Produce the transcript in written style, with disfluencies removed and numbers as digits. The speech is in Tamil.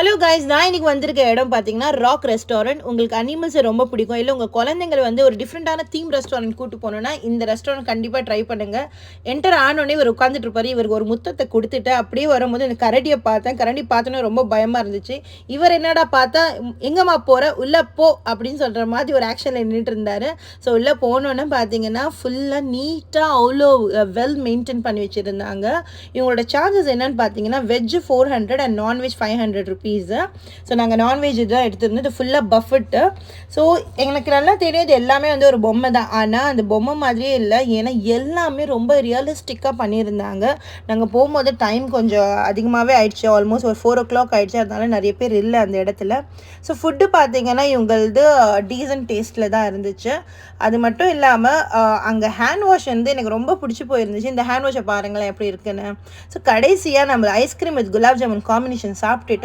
ஹலோ கைஸ், நான் இன்னைக்கு வந்திருக்க இடம் பார்த்தீங்கன்னா ராக் ரெஸ்டாரண்ட். உங்களுக்கு அனிமல்ஸை ரொம்ப பிடிக்கும், இல்லை உங்கள் குழந்தைங்களை வந்து ஒரு டிஃப்ரெண்ட்டான தீம் ரெஸ்டாரண்ட் கூட்டு போனோன்னா இந்த ரெஸ்டாரண்ட் கண்டிப்பாக ட்ரை பண்ணுங்கள். என்டர் ஆனோடனே இவர் உட்காந்துட்டு இருப்பார். இவருக்கு ஒரு முத்தத்தை கொடுத்துட்டு அப்படியே வரும்போது இந்த கரடியை பார்த்தேன். கரடி பார்த்தோன்னே ரொம்ப பயமாக இருந்துச்சு. இவர் என்னடா பார்த்தா எங்கம்மா போகிற உள்ளே போ அப்படின்னு சொல்கிற மாதிரி ஒரு ஆக்ஷனில் நின்றுட்டு இருந்தார். ஸோ உள்ளே போனோன்னே பார்த்தீங்கன்னா ஃபுல்லாக நீட்டாக அவ்வளோ வெல் மெயின்டைன் பண்ணி வச்சுருந்தாங்க. இவங்களோட சார்ஜஸ் என்னன்னு பார்த்தீங்கன்னா veg 400 and non veg 500 rupees. So நாங்கள் நான்வெஜ் தான் எடுத்துருந்தோம். இது ஃபுல்லாக பஃபெட்டு. ஸோ எங்களுக்கு நல்லா தெரியும் இது எல்லாமே வந்து ஒரு பொம்மை தான். ஆனால் அந்த பொம்மை மாதிரியே இல்லை, ஏன்னா எல்லாமே ரொம்ப ரியலிஸ்டிக்காக பண்ணியிருந்தாங்க. நாங்கள் போகும்போது டைம் கொஞ்சம் அதிகமாகவே ஆயிடுச்சு, ஆல்மோஸ்ட் ஒரு 4 o'clock ஆயிடுச்சு. அதனால நிறைய பேர் இல்லை அந்த இடத்துல. ஸோ ஃபுட்டு பார்த்தீங்கன்னா இவங்களது டீசன்ட் டேஸ்ட்டில் தான் இருந்துச்சு. அது மட்டும் இல்லாமல் அங்கே ஹேண்ட் வாஷ் வந்து எனக்கு ரொம்ப பிடிச்சி போயிருந்துச்சு. இந்த ஹேண்ட் வாஷை பாருங்களேன் எப்படி இருக்குன்னு. ஸோ கடைசியாக நம்ம ice cream with gulab jamun combination சாப்பிட்டுட்டு